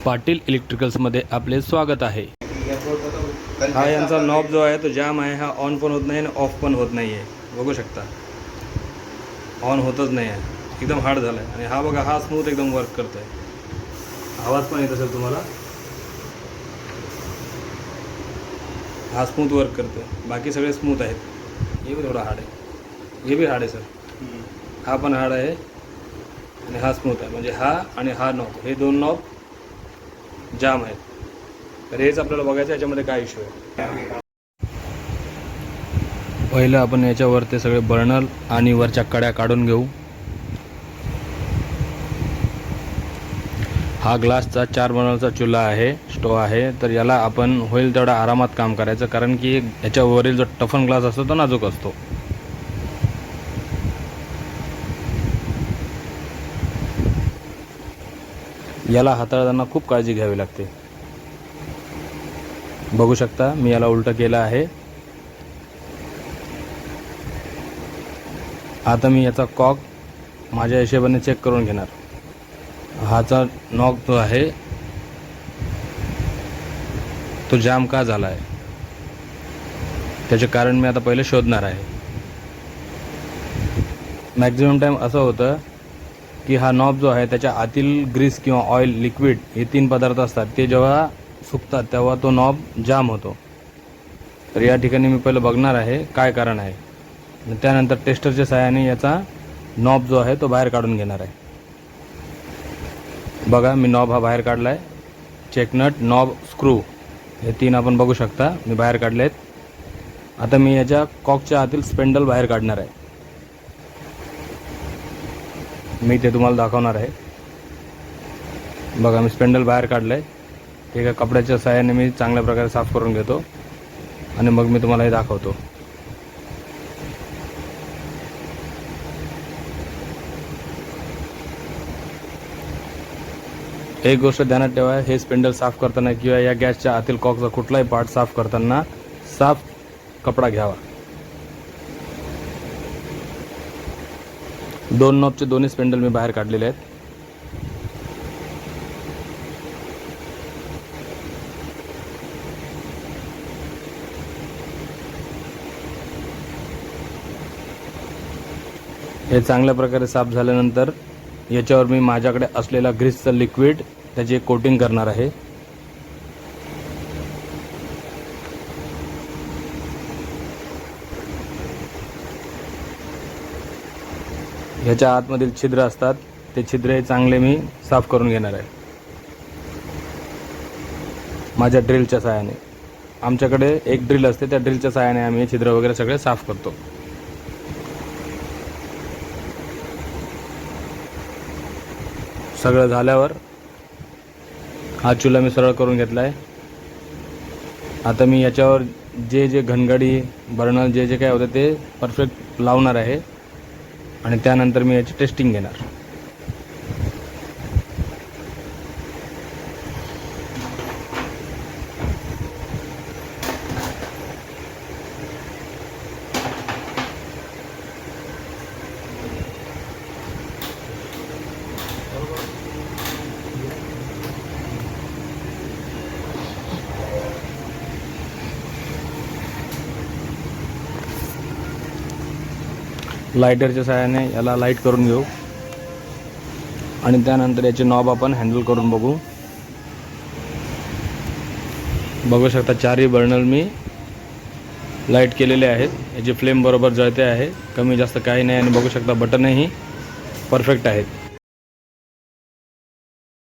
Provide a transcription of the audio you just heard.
पाटील इलेक्ट्रिकल्समध्ये आपले स्वागत आहे। हा यांचा नॉब जो आहे तो जाम आहे। हा ऑन पण होत नाही आणि ऑफ पण होत नाही आहे। बघू शकता ऑन होतच नाही आहे, एकदम हार्ड झाला आहे। आणि हा बघा, हा स्मूथ एकदम वर्क करतो आहे। आवाज पण येत असेल तुम्हाला, हा स्मूथ वर्क करतो आहे। बाकी सगळे स्मूथ आहेत, हे भी थोडा हार्ड आहे, हे भी हार्ड आहे सर। हा पण हार्ड आहे आणि हा स्मूथ आहे। म्हणजे हा आणि हा नॉब, हे दोन नॉब जाम आहेत। तर हेच आपल्याला बघायचं याच्यामध्ये काय इश्यू आहे। पहिलं आपण याच्यावर ते सगळे बर्नर आणि वरच्या कड्या काढून घेऊ। हा ग्लासचा 4 बर्नरचा चुल्हा आहे, स्टोव आहे। तर याला आपण होईल तेवढा आरामात काम करायचं, कारण की याच्यावरील जो टफन ग्लास असतो तो नाजूक असतो। याला हाताळताना खूप काळजी घ्यावी लागते। बघू शकता मी याला उलटं केलं आहे। आता मी याचा कॉक माझ्या हिशोबाने चेक करून घेणार। हाचा नॉब जो आहे तो जाम का झाला आहे त्याचे कारण मी आता पहिले शोधणार आहे। मॅक्झिमम टाइम असं होतं की हा नॉब जो आहे त्याच्या आतील ग्रीस किंवा ऑइल लिक्विड हे 3 पदार्थ असतात, ते जेव्हा सुकतात तेव्हा तो नॉब जाम होतो। तर या ठिकाणी मी पहिलं बघणार आहे काय कारण आहे, आणि त्यानंतर टेस्टरच्या सहाय्याने याचा नॉब जो आहे तो बाहेर काढून घेणार आहे। बघा मी नॉब हा बाहेर काढला आहे। चेकनट, नॉब, स्क्रू हे 3 आपण बघू शकता मी बाहेर काढले आहेत। आता मी याच्या कॉकच्या आतील स्पेंडल बाहेर काढणार आहे। मी ते तुम्हाला दाखवणार आहे। बघा मी स्पेंडल बाहेर काढलं आहे। एका कपड्याच्या सहाय्याने मी चांगल्या प्रकारे साफ करून घेतो आणि मग मी तुम्हाला हे दाखवतो। एक गोष्ट ध्यानात ठेवा, हे स्पेंडल साफ करताना किंवा या गॅसच्या आतील कॉकचा कुठलाही पार्ट साफ करताना साफ कपडा घ्यावा। 2 नॉबचे दोन्ही स्पेंडल मी बाहेर काढलेले आहेत। हे चांगल्या प्रकारे साफ झाल्यानंतर याच्यावर मी माझ्याकडे असलेला ग्रीसचं लिक्विड त्याची एक कोटिंग करणार आहे। ह्याच्या आतमधील छिद्र असतात ते छिद्र चांगले मी साफ करून घेणार आहे माझ्या ड्रिलच्या सहाय्याने। आमच्याकडे एक ड्रिल असते, त्या ड्रिलच्या सहाय्याने आम्ही छिद्र वगैरे सगळे साफ करतो। सगळं झाल्यावर हा चुल्हा मी सरळ करून घेतला आहे। आता मी याच्यावर जे जे घनगडी बर्नर जे काय होतं ते परफेक्ट लावणार आहे आणि त्यानंतर मी याची टेस्टिंग घेणार। लायटरच्या सहाय्याने याला लाईट करून घेऊ आणि त्यानंतर याचे नॉब आपण हँडल करून बघू। बघू शकता 4ही बर्नर मी लाईट केलेले आहेत। याची फ्लेम बरोबर जळते आहे, कमी जास्त काही नाही। आणि बघू शकता बटनही परफेक्ट आहेत।